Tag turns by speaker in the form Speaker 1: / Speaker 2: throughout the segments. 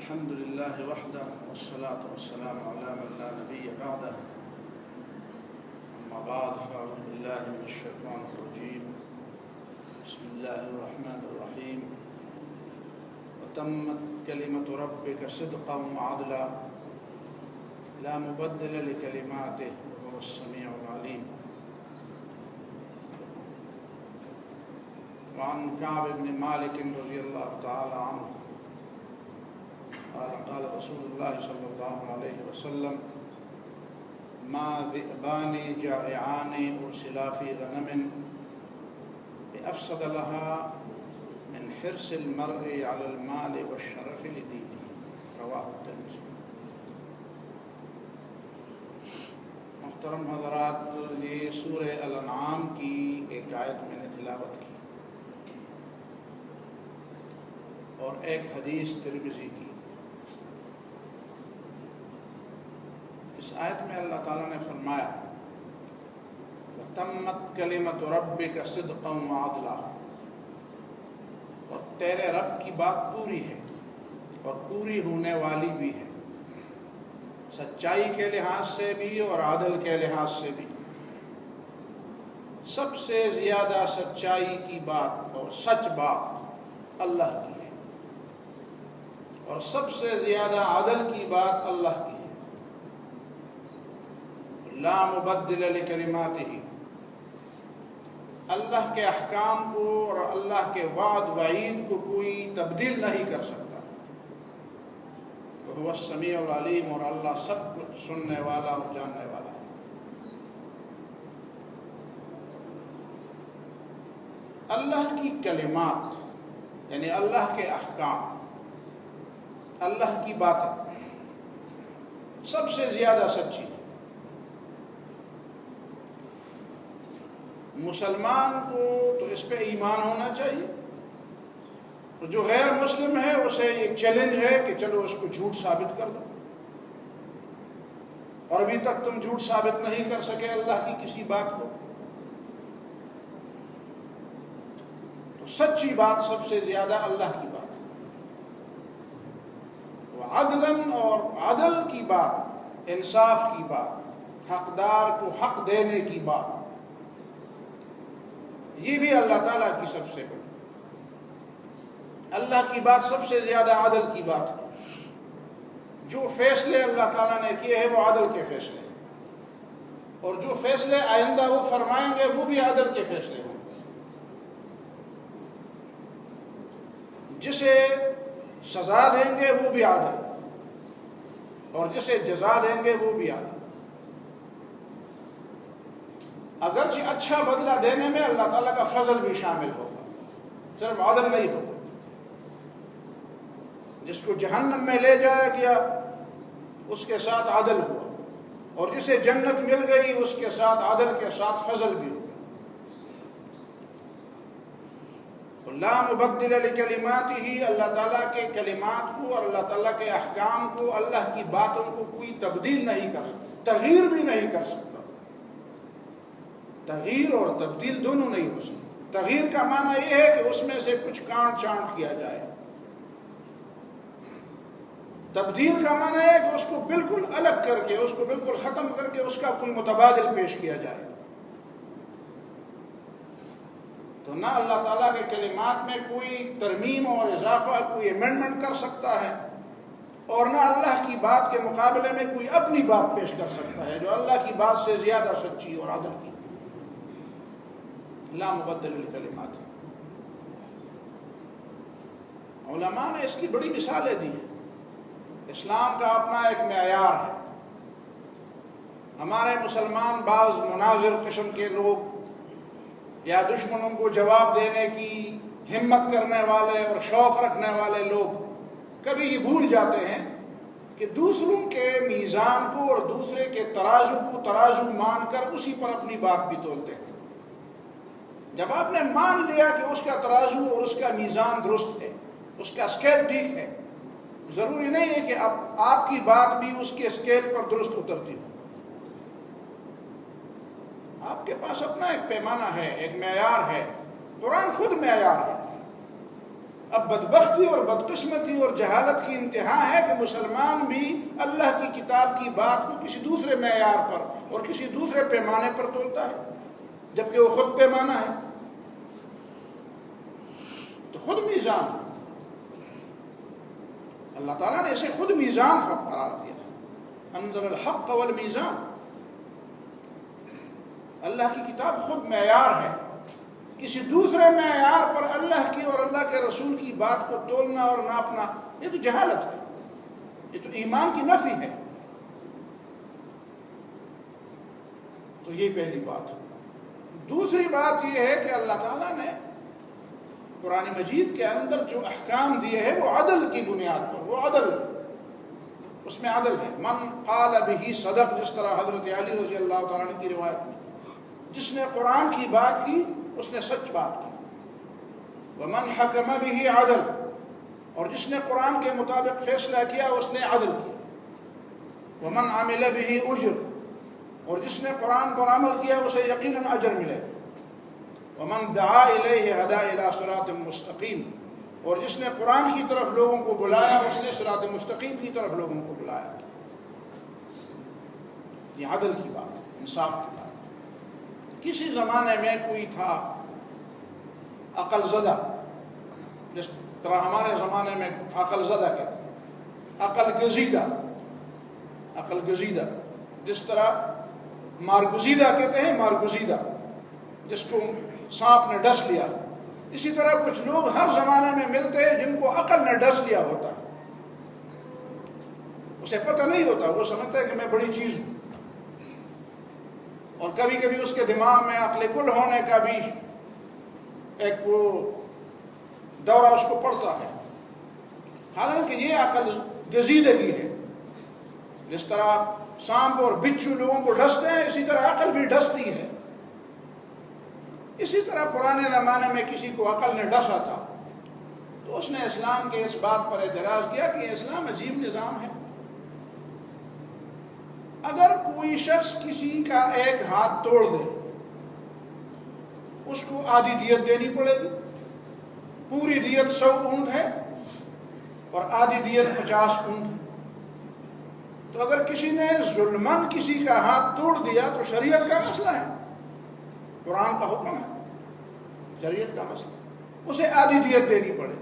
Speaker 1: الحمد لله وحده والصلاة والسلام على من لا نبي بعده أما بعد فأعوذ بالله من الشيطان الرجيم بسم الله الرحمن الرحيم وتمت كلمة ربك صدقا وعدلا لا مبدل لكلماته وهو السميع العليم. وعن كعب بن مالك رضي الله تعالى عنه قال رسول الله صلى الله عليه وسلم ما ذئبان جائعان أرسلا في غنم بأفسد لها من حرص المرء على المال والشرف لدينه رواه الترمذی. محترم حضرات، یہ سورہ الانعام کی ایک آیت میں نے تلاوت کی اور ایک حدیث ترمذی کی. اس آیت میں اللہ تعالیٰ نے فرمایا وَتَمَّتْ كَلِمَةُ رَبِّكَ صِدْقًا وَعَدْلًا، اور تیرے رب کی بات پوری ہے اور پوری ہونے والی بھی ہے، سچائی کے لحاظ سے بھی اور عدل کے لحاظ سے بھی. سب سے زیادہ سچائی کی بات اور سچ بات اللہ کی ہے، اور سب سے زیادہ عدل کی بات اللہ کی ہے. لا مبدل لکلماتہ، اللہ کے احکام کو اور اللہ کے وعد وعید کو کوئی تبدیل نہیں کر سکتا. وہ السمیع العلیم، اور اللہ سب کچھ سننے والا اور جاننے والا ہے. اللہ کی کلمات یعنی اللہ کے احکام، اللہ کی باتیں سب سے زیادہ سچی. مسلمان کو تو اس پہ ایمان ہونا چاہیے. جو غیر مسلم ہے اسے ایک چیلنج ہے کہ چلو اس کو جھوٹ ثابت کر دو، اور ابھی تک تم جھوٹ ثابت نہیں کر سکے اللہ کی کسی بات کو. تو سچی بات سب سے زیادہ اللہ کی بات ہے. وہ عدلاً، اور عدل کی بات، انصاف کی بات، حقدار کو حق دینے کی بات، یہ بھی اللہ تعالیٰ کی سب سے بڑی. اللہ کی بات سب سے زیادہ عدل کی بات ہے. جو فیصلے اللہ تعالیٰ نے کیے ہیں وہ عدل کے فیصلے ہیں، اور جو فیصلے آئندہ وہ فرمائیں گے وہ بھی عدل کے فیصلے ہوں گے. جسے سزا دیں گے وہ بھی عدل، اور جسے جزا دیں گے وہ بھی عدل. اگرچہ اچھا بدلہ دینے میں اللہ تعالیٰ کا فضل بھی شامل ہوگا، صرف عدل نہیں ہوگا. جس کو جہنم میں لے جایا گیا اس کے ساتھ عدل ہوا، اور جسے جنت مل گئی اس کے ساتھ عدل کے ساتھ فضل بھی ہوا. لا مبدل لکلماتہ، اللہ تعالیٰ کے کلمات کو اور اللہ تعالیٰ کے احکام کو، اللہ کی باتوں کو کوئی تبدیل نہیں کر سکتا، تغییر بھی نہیں کر سکتا. تغییر اور تبدیل دونوں نہیں ہو سکتے. تغییر کا معنی یہ ہے کہ اس میں سے کچھ کاٹ چانٹ کیا جائے. تبدیل کا معنی ہے کہ اس کو بالکل الگ کر کے، اس کو بالکل ختم کر کے اس کا کوئی متبادل پیش کیا جائے. تو نہ اللہ تعالیٰ کے کلمات میں کوئی ترمیم اور اضافہ، کوئی امینڈمنٹ کر سکتا ہے، اور نہ اللہ کی بات کے مقابلے میں کوئی اپنی بات پیش کر سکتا ہے جو اللہ کی بات سے زیادہ سچی اور عدل کی. لا مبدل لکلمات. علماء نے اس کی بڑی مثالیں دی ہیں. اسلام کا اپنا ایک معیار ہے. ہمارے مسلمان بعض مناظر قسم کے لوگ یا دشمنوں کو جواب دینے کی ہمت کرنے والے اور شوق رکھنے والے لوگ کبھی یہ بھول جاتے ہیں کہ دوسروں کے میزان کو اور دوسرے کے ترازو کو ترازو مان کر اسی پر اپنی بات بھی تولتے ہیں. جب آپ نے مان لیا کہ اس کا ترازو اور اس کا میزان درست ہے، اس کا اسکیل ٹھیک ہے، ضروری نہیں ہے کہ آپ کی بات بھی اس کے اسکیل پر درست اترتی ہو. آپ کے پاس اپنا ایک پیمانہ ہے، ایک معیار ہے. قرآن خود معیار ہے. اب بدبختی اور بدقسمتی اور جہالت کی انتہا ہے کہ مسلمان بھی اللہ کی کتاب کی بات کو کسی دوسرے معیار پر اور کسی دوسرے پیمانے پر تولتا ہے، جبکہ وہ خود پیمانہ ہے، تو خود میزان، اللہ تعالیٰ نے اسے خود میزان قرار دیا، انزل الحق والمیزان، اللہ کی کتاب خود معیار ہے، کسی دوسرے معیار پر اللہ کی اور اللہ کے رسول کی بات کو تولنا اور ناپنا یہ تو جہالت ہے، یہ تو ایمان کی نفی ہے۔ تو یہ پہلی بات۔ دوسری بات یہ ہے کہ اللہ تعالیٰ نے قرآن مجید کے اندر جو احکام دیے ہیں وہ عدل کی بنیاد پر، وہ عدل، اس میں عدل ہے۔ من قال بہ صدق، جس طرح حضرت علی رضی اللہ تعالیٰ عنہ کی روایت میں، جس نے قرآن کی بات کی اس نے سچ بات کی۔ ومن حکم بہ عدل، اور جس نے قرآن کے مطابق فیصلہ کیا اس نے عدل کیا۔ ومن عمل بہ اجر، اور جس نے قرآن پر عمل کیا اسے یقیناً اجر ملے۔ ومن دعا الیہ ہدی الی صراط مستقیم، اور جس نے قرآن کی طرف لوگوں کو بلایا اس نے صراط مستقیم کی طرف لوگوں کو بلایا۔ یہ عدل کی بات، انصاف کی بات۔ کسی زمانے میں کوئی تھا عقل زدہ، جس طرح ہمارے زمانے میں عقل زدہ کہتے ہیں، عقل گزیدہ، عقل گزیدہ، جس طرح مارگزیدہ کہتے ہیں، مارگزیدہ جس کو سانپ نے ڈس لیا، اسی طرح کچھ لوگ ہر زمانے میں ملتے ہیں جن کو عقل نے ڈس لیا ہوتا ہے، اسے پتہ نہیں ہوتا، وہ سمجھتا ہے کہ میں بڑی چیز ہوں، اور کبھی کبھی اس کے دماغ میں عقل کل ہونے کا بھی ایک وہ دورہ اس کو پڑتا ہے، حالانکہ یہ عقل گزیدگی ہے۔ جس طرح سانپ اور بچھو لوگوں کو ڈستے ہیں اسی طرح عقل بھی ڈستی ہے۔ اسی طرح پرانے زمانے میں کسی کو عقل نے ڈسا تھا تو اس نے اسلام کے اس بات پر اعتراض کیا کہ اسلام عجیب نظام ہے، اگر کوئی شخص کسی کا ایک ہاتھ توڑ دے اس کو آدھی دیت دینی پڑے گی، پوری دیت 100 اونٹ ہے اور آدھی دیت 50 اونٹ ہے، تو اگر کسی نے ظلماً کسی کا ہاتھ توڑ دیا تو شریعت کا مسئلہ ہے، قرآن کا حکم ہے، شریعت کا مسئلہ، اسے آدھی دیت دینی پڑے۔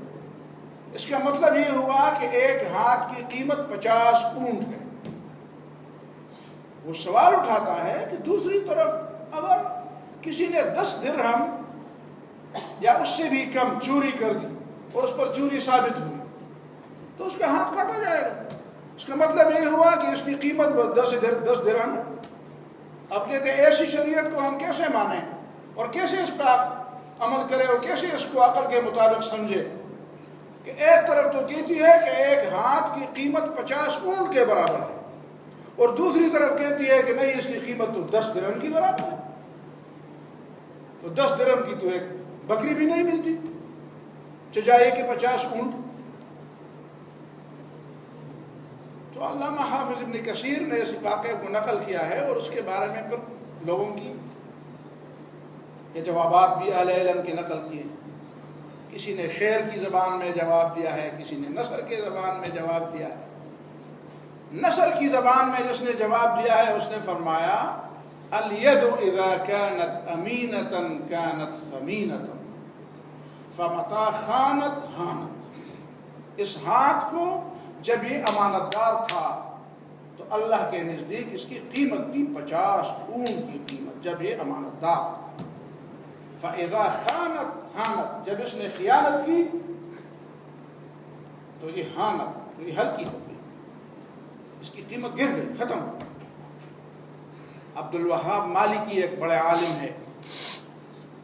Speaker 1: اس کا مطلب یہ ہوا کہ ایک ہاتھ کی قیمت 50 اونٹ ہے۔ وہ سوال اٹھاتا ہے کہ دوسری طرف اگر کسی نے 10 درہم یا اس سے بھی کم چوری کر دی اور اس پر چوری ثابت ہوئی تو اس کا ہاتھ کاٹا جائے گا، اس کا مطلب یہ ہوا کہ اس کی قیمت 10 درہم۔ اب کہتے ہیں ایسی شریعت کو ہم کیسے مانیں اور کیسے اس پر عمل کریں اور کیسے اس کو عقل کے مطابق سمجھے کہ ایک طرف تو کہتی ہے کہ ایک ہاتھ کی قیمت 50 اونٹ کے برابر ہے اور دوسری طرف کہتی ہے کہ نہیں اس کی قیمت تو 10 درہم کی برابر ہے، تو 10 درہم کی تو ایک بکری بھی نہیں ملتی، چجائے کہ 50 اونٹ۔ تو علامہ حافظ ابن کثیر نے اس واقعے کو نقل کیا ہے اور اس کے بارے میں پھر لوگوں کی یہ جوابات بھی اہل علم کے نقل کیے، کسی نے شعر کی زبان میں جواب دیا ہے، کسی نے نثر کے زبان میں جواب دیا ہے۔ نثر کی زبان میں جس نے جواب دیا ہے اس نے فرمایا الید اذا كانت امینۃ كانت ثمینۃ فمتى خانت ہانت، اس ہاتھ کو جب یہ امانت دار تھا تو اللہ کے نزدیک اس کی قیمت تھی 50 اونٹ کی قیمت جب یہ امانت دار تھا۔ فاذا خانت ہانت، جب اس نے خیانت کی تو یہ ہانت، یہ ہلکی ہو گئی، اس کی قیمت گر گئی، ختم۔ عبد الوہاب مالکی ایک بڑے عالم ہے،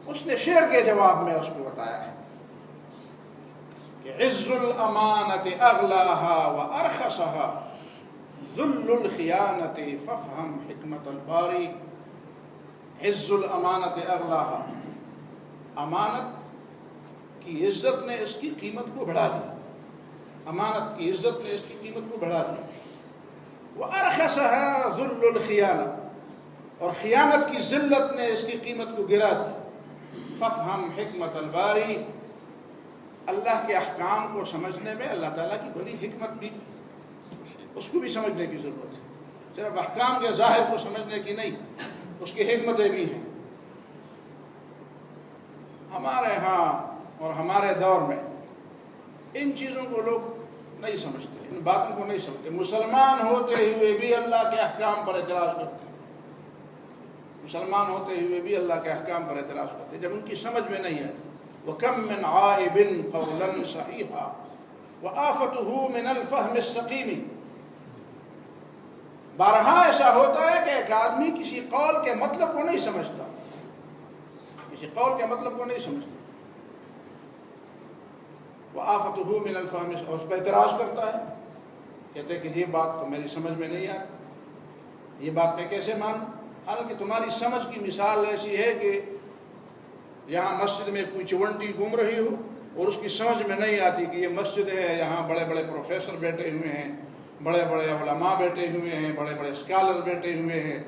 Speaker 1: اس نے شعر کے جواب میں اس کو بتایا ہے کہ عز الامانت اغلاها وارخصها ذل الخیانت فافہم حکمت الباری۔ عز الامانت اغلاها، امانت کی عزت نے اس کی قیمت کو بڑھا دی، امانت کی عزت نے اس کی قیمت کو بڑھا دی۔ وارخصها ذل الخیانت، اور خیانت کی ذلت نے اس کی قیمت کو گرا دی۔ فافہم حکمت الباری، اللہ کے احکام کو سمجھنے میں اللہ تعالیٰ کی بڑی حکمت بھی، اس کو بھی سمجھنے کی ضرورت ہے، صرف احکام کے ظاہر کو سمجھنے کی نہیں، اس کی حکمتیں بھی ہیں۔ ہمارے ہاں اور ہمارے دور میں ان چیزوں کو لوگ نہیں سمجھتے، ان باتوں کو نہیں سمجھتے۔ مسلمان ہوتے ہوئے بھی اللہ کے احکام پر اعتراض کرتے ہیں، مسلمان ہوتے ہوئے بھی اللہ کے احکام پر اعتراض کرتے ہیں جب ان کی سمجھ میں نہیں آتی۔ وَكَمْ مِنْ عَائِبٍ قَوْلًا صَحِيحًا وَآفَتُهُ مِنَ الْفَهْمِ السَّقِيمِ۔ بارہا ایسا ہوتا ہے کہ ایک آدمی کسی قول کے مطلب کو نہیں سمجھتا، کسی قول کے مطلب کو نہیں سمجھتا، وَآفَتُهُ مِنَ الْفَهْمِ، اور اس پہ اعتراض کرتا ہے، کہتے ہیں کہ یہ بات تو میری سمجھ میں نہیں آتی، یہ بات میں کیسے مانوں؟ حالانکہ تمہاری سمجھ کی مثال ایسی ہے کہ یہاں مسجد میں کوئی چونٹی گھوم رہی ہو اور اس کی سمجھ میں نہیں آتی کہ یہ مسجد ہے، یہاں بڑے بڑے پروفیسر بیٹھے ہوئے ہیں، بڑے بڑے علماء بیٹھے ہوئے ہیں، بڑے بڑے اسکالر بیٹھے ہوئے ہیں،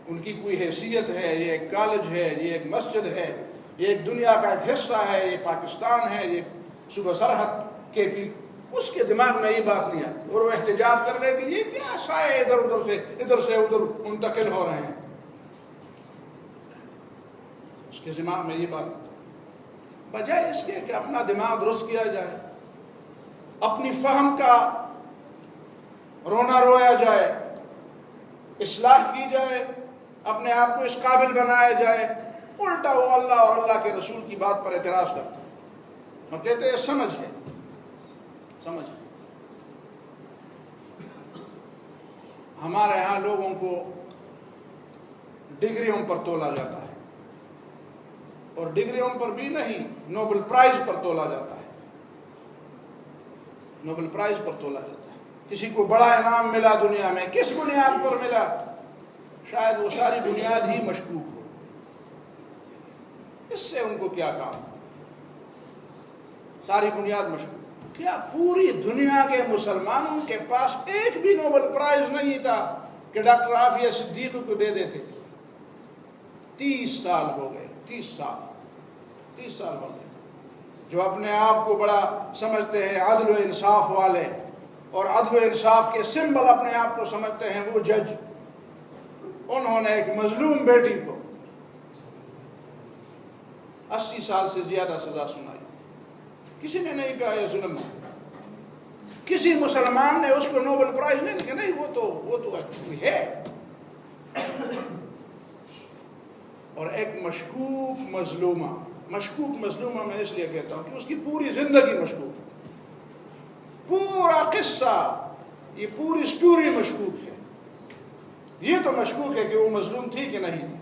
Speaker 1: ان کی کوئی حیثیت ہے، یہ ایک کالج ہے، یہ ایک مسجد ہے، یہ ایک دنیا کا ایک حصہ ہے، یہ پاکستان ہے، یہ صوبہ سرحد کے بھی، اس کے دماغ میں یہ بات نہیں آتی، اور وہ احتجاج کر رہے کہ یہ کیا سائے ادھر سے ادھر منتقل ہو رہے ہیں، اس کے دماغ میں یہ بات، بجائے اس کے کہ اپنا دماغ درست کیا جائے، اپنی فہم کا رونا رویا جائے، اصلاح کی جائے، اپنے آپ کو اس قابل بنایا جائے، الٹا وہ اللہ اور اللہ کے رسول کی بات پر اعتراض کرتا ہے اور کہتے ہیں سمجھ ہے، سمجھ ہے۔ ہمارے ہاں لوگوں کو ڈگریوں پر تولا جاتا ہے، اور ڈگریوں پر بھی نہیں، نوبل پرائز پر تولا جاتا ہے، نوبل پرائز پر تولا جاتا ہے۔ کسی کو بڑا انعام ملا دنیا میں، کس بنیاد پر ملا؟ شاید وہ ساری بنیاد ہی مشکوک ہو، اس سے ان کو کیا کام؟ ساری بنیاد مشکوک، کیا پوری دنیا کے مسلمانوں کے پاس ایک بھی نوبل پرائز نہیں تھا کہ ڈاکٹر عافیہ صدیقی کو دے دیتے؟ 30 سال ہو گئے، 30 سال ہو گئے، جو اپنے آپ کو بڑا سمجھتے ہیں عدل و انصاف والے، اور عدل و انصاف کے سمبل اپنے آپ کو سمجھتے ہیں وہ جج، انہوں نے ایک مظلوم بیٹی کو 80 سال سے زیادہ سزا سنائی، کسی نے نہیں کہا یہ ظلم ہے، کسی مسلمان نے اس کو نوبل پرائز نہیں دیا، نہیں وہ تو ہے۔ اور ایک مشکوک مظلومہ میں اس لیے کہتا ہوں کہ اس کی پوری زندگی مشکوک ہے، پورا قصہ، یہ پوری سٹوری مشکوک ہے۔ یہ تو مشکوک ہے کہ وہ مظلوم تھی کہ نہیں تھی،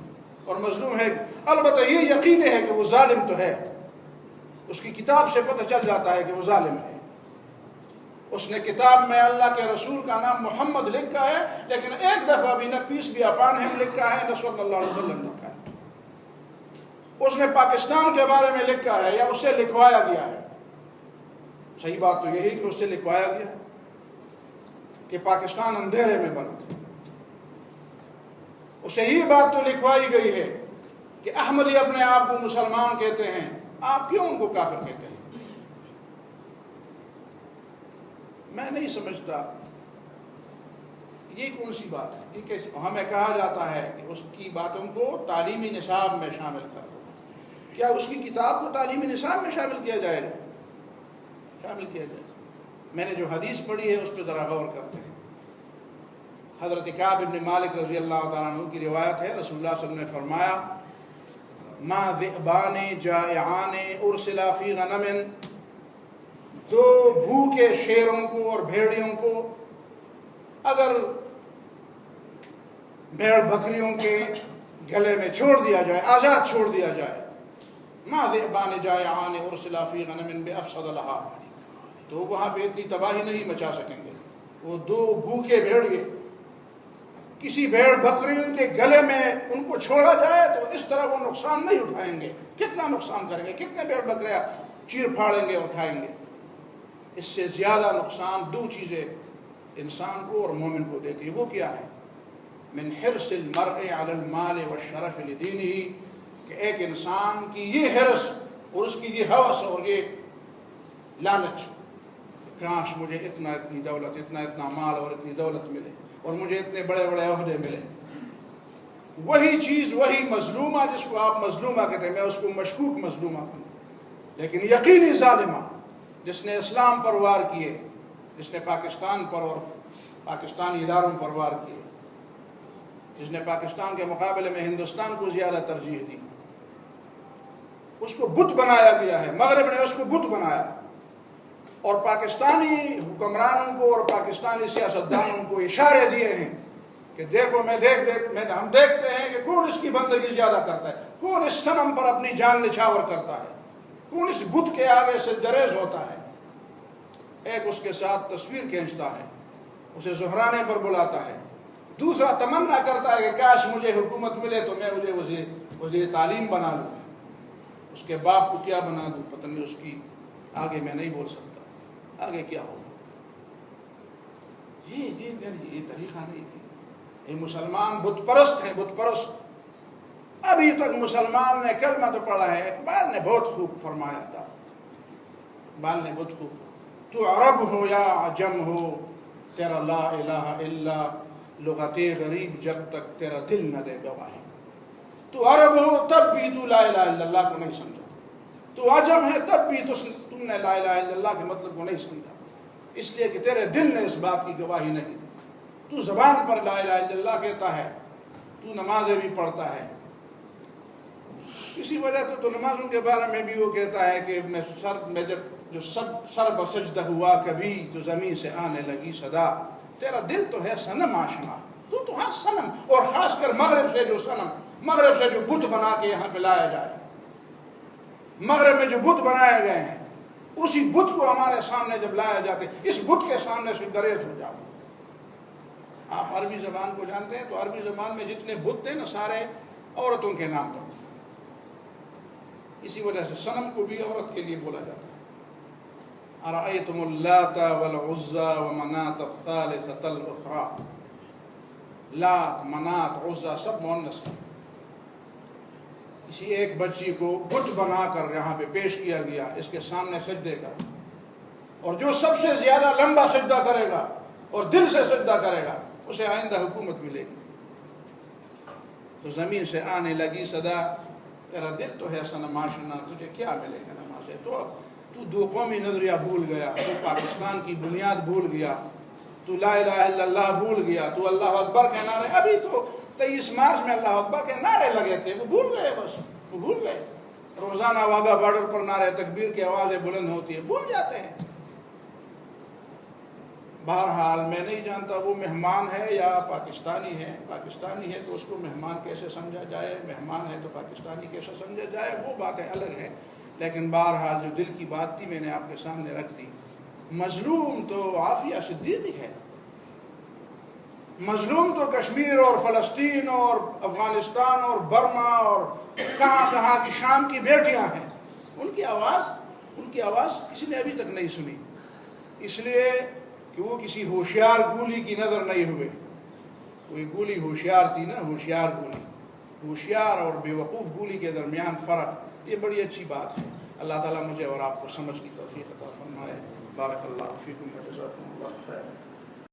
Speaker 1: اور مظلوم ہے، البتہ یہ یقین ہے کہ وہ ظالم تو ہے، اس کی کتاب سے پتہ چل جاتا ہے کہ وہ ظالم ہے، اس نے کتاب میں اللہ کے رسول کا نام محمد لکھا ہے، لیکن ایک دفعہ بھی نہ پیس بھی اپان ہم لکھا ہے، نہ صلی اللہ علیہ وسلم لکھا ہے، اس نے پاکستان کے بارے میں لکھا ہے یا اس سے لکھوایا گیا ہے۔ صحیح بات تو یہی کہ اس سے لکھوایا گیا کہ پاکستان اندھیرے میں بنا تھا، اسے یہ بات تو لکھوائی گئی ہے کہ احمدی اپنے آپ کو مسلمان کہتے ہیں، آپ کیوں ان کو کافر کہتے ہیں؟ میں نہیں سمجھتا یہ کون سی بات ہے، یہ کیسے ہمیں کہا جاتا ہے کہ اس کی باتوں کو تعلیمی نصاب میں شامل کر دو، کیا اس کی کتاب کو تعلیمی نصاب میں شامل کیا جائے گا؟ شامل کیا جائے گا۔ میں نے جو حدیث پڑھی ہے اس پہ ذرا غور کرتے ہیں۔ حضرت کعب بن مالک رضی اللہ تعالیٰ عنہ کی روایت ہے، رسول اللہ صلی اللہ علیہ وسلم نے فرمایا ما ذئبان جائعان ارسلا فی غنم، دو بھوکے شیروں کو اور بھیڑیوں کو اگر بھیڑ بکریوں کے گلے میں چھوڑ دیا جائے، آزاد چھوڑ دیا جائے، ما ذئبان جائعان ارسلا فی غنم بافسد لها، تو وہاں پہ اتنی تباہی نہیں مچا سکیں گے۔ وہ دو بھوکے بھیڑیے کسی بھیڑ بکریوں کے گلے میں ان کو چھوڑا جائے تو اس طرح وہ نقصان نہیں اٹھائیں گے، کتنا نقصان کریں گے، کتنے بھیڑ بکریاں چیر پھاڑیں گے اور کھائیں گے۔ اس سے زیادہ نقصان دو چیزیں انسان کو اور مومن کو دیتی ہے، وہ کیا ہے؟ من حرص المرء علی المال والشرف لدینہ، کہ ایک انسان کی یہ حرص اور اس کی یہ ہوس اور یہ لالچ، کاش مجھے اتنی دولت، اتنا مال اور اتنی دولت ملے اور مجھے اتنے بڑے بڑے عہدے ملے. وہی چیز، وہی مظلومہ جس کو آپ مظلومہ کہتے ہیں، میں اس کو مشکوک مظلومہ ہوں، لیکن یقینی ظالمہ جس نے اسلام پر وار کیے، جس نے پاکستان پر اور پاکستانی اداروں پر وار کیے، جس نے پاکستان کے مقابلے میں ہندوستان کو زیادہ ترجیح دی، اس کو بت بنایا گیا ہے. مغرب نے اس کو بت بنایا اور پاکستانی حکمرانوں کو اور پاکستانی سیاستدانوں کو اشارے دیے ہیں کہ دیکھو ہم دیکھتے ہیں کہ کون اس کی بندگی زیادہ کرتا ہے، کون اس صنم پر اپنی جان نچھاور کرتا ہے، کون اس بت کے آگے سے گریز ہوتا ہے. ایک اس کے ساتھ تصویر کھینچتا ہے، اسے زہرانے پر بلاتا ہے، دوسرا تمنا کرتا ہے کہ کاش مجھے حکومت ملے تو میں مجھے وزیر تعلیم بنا لوں، اس کے باپ کو کیا بنا دوں، پتہ نہیں اس کی آگے میں نہیں بول سکتا آگے کیا ہوگا. یہ طریقہ نہیں ہے. یہ مسلمان بت پرست ہیں، بت پرست. ابھی تک مسلمان نے کلمہ تو پڑھا ہے. اقبال نے بہت خوب فرمایا تھا، اقبال نے بہت خوب، تو عرب ہو یا عجم ہو تیرا لا الہ الا لغت غریب جب تک تیرا دل نہ دے گواہی. تو عرب ہو تب بھی تو لا الہ الا اللہ کو نہیں سمجھا، تو عجم ہے تب بھی تم نے لا الہ الا اللہ کے مطلب کو نہیں سمجھا، اس لیے کہ تیرے دل نے اس بات کی گواہی نہیں دی. تو زبان پر لا الہ الا اللہ کہتا ہے، تو نمازیں بھی پڑھتا ہے، اسی وجہ تو نمازوں کے بارے میں بھی وہ کہتا ہے کہ میں جب جو سر بسجدہ ہوا کبھی تو زمین سے آنے لگی صدا. تیرا دل تو ہے صنم آشنا، تو ہر صنم، اور خاص کر مغرب سے جو صنم، مغرب سے جو بت بنا کے یہاں پہ لایا جائے، مغرب میں جو بت بنائے گئے ہیں اسی بت کو ہمارے سامنے جب لایا جاتے، اس بت کے سامنے سے گریز ہو جاؤ. آپ عربی زبان کو جانتے ہیں تو عربی زبان میں جتنے بت تھے نا سارے عورتوں کے نام پر، اسی وجہ سے صنم کو بھی عورت کے لیے بولا جاتا ہے. ارأیتم اللات والعزى ومناة الثالثة الأخرى. لات، منات، عزا سب مؤنث ہیں. اسی ایک بچی کو بت بنا کر یہاں پہ پیش کیا گیا، اس کے سامنے سجدے کر، اور جو سب سے زیادہ لمبا سجدہ کرے گا اور دل سے سجدہ کرے گا اسے آئندہ حکومت ملے گی. تو زمین سے آنے لگی صدا، تیرا دل تو ہے صنم آشنا، تجھے کیا ملے گا نماز سے. تو دو قومی نظریہ بھول گیا، تو پاکستان کی بنیاد بھول گیا، تو لا الہ الا اللہ بھول گیا، تو اللہ اکبر کے نعرے، ابھی تو 23 مارچ میں اللہ اکبر کے نعرے لگے تھے، وہ بھول گئے، بس وہ بھول گئے. روزانہ واگا بارڈر پر نعرے تکبیر کی آوازیں بلند ہوتی ہیں، بھول جاتے ہیں. بہرحال میں نہیں جانتا وہ مہمان ہے یا پاکستانی ہے. پاکستانی ہے تو اس کو مہمان کیسے سمجھا جائے، مہمان ہے تو پاکستانی کیسے سمجھا جائے، وہ باتیں الگ ہیں. لیکن بہرحال جو دل کی بات تھی میں نے آپ کے سامنے رکھ دی. مظلوم تو عافیہ صدیقی ہے، مظلوم تو کشمیر اور فلسطین اور افغانستان اور برما اور کہاں کہاں کی شام کی بیٹیاں ہیں. ان کی آواز کسی نے ابھی تک نہیں سنی، اس لیے کہ وہ کسی ہوشیار گولی کی نظر نہیں ہوئے. کوئی گولی ہوشیار تھی نا، ہوشیار گولی، ہوشیار اور بے وقوف گولی کے درمیان فرق، یہ بڑی اچھی بات ہے. اللہ تعالیٰ مجھے اور آپ کو سمجھ کی توفیق عطا فرمائے. بارک اللہ فیکم و جزاکم اللہ خیر.